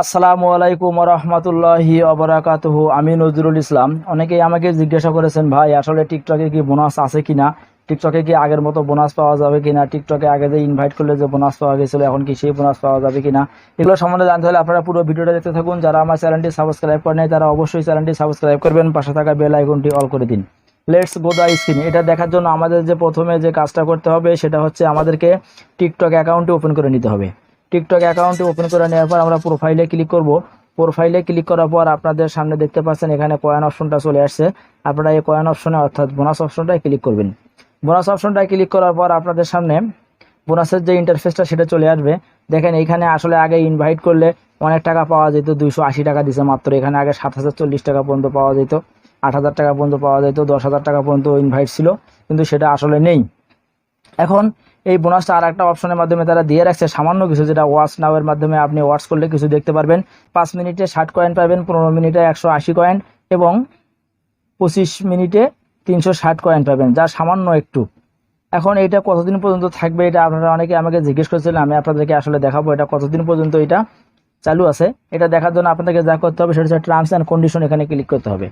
আসসালামু আলাইকুম রহমতুল্লাহি অবরাকাতুহু। আমি নজরুল ইসলাম। অনেকেই আমাকে জিজ্ঞাসা করেছেন, ভাই আসলে টিকটকে কি বোনাস আছে কিনা, টিকটকে কি আগের মতো বোনাস পাওয়া যাবে কিনা, টিকটকে আগে যে ইনভাইট করলে যে বোনাস পাওয়া গেছিল এখন কি সেই বোনাস পাওয়া যাবে কিনা, এগুলো সম্বন্ধে জানতে হলে আপনারা পুরো ভিডিওটা দেখতে থাকুন। যারা আমার চ্যানেলটি সাবস্ক্রাইব করে নেয় তারা অবশ্যই চ্যানেলটি সাবস্ক্রাইব করবেন, পাশে থাকা বেল আইকনটি অল করে দিন। Let's go the screen. এটা দেখার জন্য আমাদের যে প্রথমে যে কাজটা করতে হবে সেটা হচ্ছে আমাদেরকে টিকটক অ্যাকাউন্টটি ওপেন করে নিতে হবে। টিকটক অ্যাকাউন্টটি ওপেন করে নেওয়ার পর আমরা প্রোফাইলে ক্লিক করব। প্রোফাইলে ক্লিক করার পর আপনাদের সামনে দেখতে পাচ্ছেন এখানে কয়েন অপশনটা চলে আসছে। আপনারা এই কয়েন অপশনে অর্থাৎ বোনাস অপশনটায় ক্লিক করবেন। বোনাস অপশনটায় ক্লিক করার পর আপনাদের সামনে বোনাসের যে ইন্টারফেসটা সেটা চলে আসবে। দেখেন এখানে আসলে আগে ইনভাইট করলে অনেক টাকা পাওয়া যেত, 280 টাকা দিছে মাত্র। এখানে আগে 7,040 টাকা পর্যন্ত পাওয়া যেত, 8,000 টাকা পর্যন্ত পাওয়া যেত, 10,000 টাকা পর্যন্ত ইনভাইট ছিল, কিন্তু সেটা আসলে নেই। এখন এই বোনাসটা আর একটা অপশনের মাধ্যমে তারা দিয়ে রাখছে সামান্য কিছু, যেটা ওয়াচ নাও এর মাধ্যমে আপনি ওয়াচ করলে কিছু দেখতে পারবেন। 5 মিনিটে 60 কয়েন পাবেন, 15 মিনিটে 180 কয়েন এবং 25 মিনিটে 360 কয়েন পাবেন, যা সামান্য একটু। এখন এটা কতদিন পর্যন্ত থাকবে এটা আপনারা অনেকে আমাকে জিজ্ঞেস করেছিলেন, আমি আপনাদেরকে আসলে দেখাবো এটা কতদিন পর্যন্ত এটা চালু আছে। এটা দেখার জন্য আপনাদেরকে যা করতে হবে সেটা হচ্ছে টার্মস অ্যান্ড কন্ডিশন, এখানে ক্লিক করতে হবে।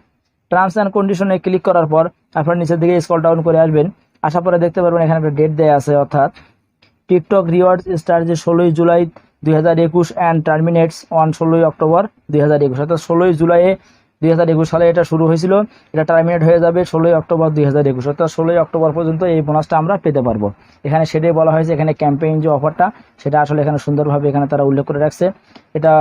টার্মস অ্যান্ড কন্ডিশনে ক্লিক করার পর আপনারা নিচের দিকে স্ক্রল ডাউন করে আসবেন। আসার পরে দেখতে পারবেন এখানে একটা ডেট দেওয়া আছে, অর্থাৎ টিকটক রিওয়ার্ডস স্টার্ট যে 16 জুলাই 2021 অ্যান্ড টার্মিনেটস অন 16 অক্টোবর 2021, অর্থাৎ 16 জুলাই 2021 সালে এটা শুরু হয়েছিল, এটা টার্মিনেট হয়ে যাবে 16 অক্টোবর 2021, অর্থাৎ 16 অক্টোবর পর্যন্ত এই বোনাসটা আমরা পেতে পারবো। এখানে সেটাই বলা হয়েছে, এখানে ক্যাম্পেইন যে অফারটা সেটা আসলে এখানে সুন্দরভাবে এখানে তারা উল্লেখ করে রাখছে। এটা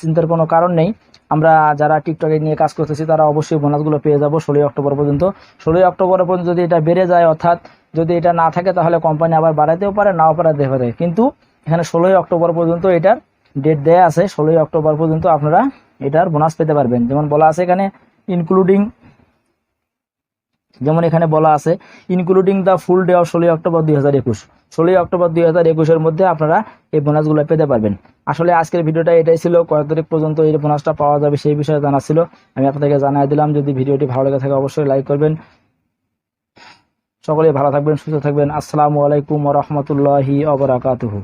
চিন্তার কোনো কারণ নেই। আমরা যারা টিকটকে নিয়ে কাজ করতেছি তারা অবশ্যই বোনাসগুলো পেয়ে যাবো 16 অক্টোবর পর্যন্ত। 16 অক্টোবর পর্যন্ত যদি এটা বেড়ে যায়, অর্থাৎ যদি এটা না থাকে তাহলে কোম্পানি আবার বাড়াতেও পারে, নাও বাড়াতে পারে, কিন্তু এখানে 16 অক্টোবর পর্যন্ত এটার ডেট দেয়া আছে। 16 অক্টোবর পর্যন্ত আপনারা এটার বোনাস পেতে পারবেন। যেমন বলা আছে এখানে ইনক্লুডিং, যেমন এখানে বলা আছে including the full day of 16 October 2021, 16 October 2021 মধ্যে আপনারা এই বোনাসগুলো পেতে পারবেন। আসলে আজকের ভিডিওটা এটাই ছিল, কত তারিখ পর্যন্ত এই বোনাসটা পাওয়া যাবে সেই বিষয়ে জানা ছিল, আমি আপনাদেরকে জানিয়ে দিলাম। যদি ভিডিওটি ভালো লেগে থাকে অবশ্যই লাইক করবেন। সকলেই ভালো থাকবেন, সুস্থ থাকবেন। আসসালামু আলাইকুম ওয়া রাহমাতুল্লাহি ওয়া বারাকাতুহু।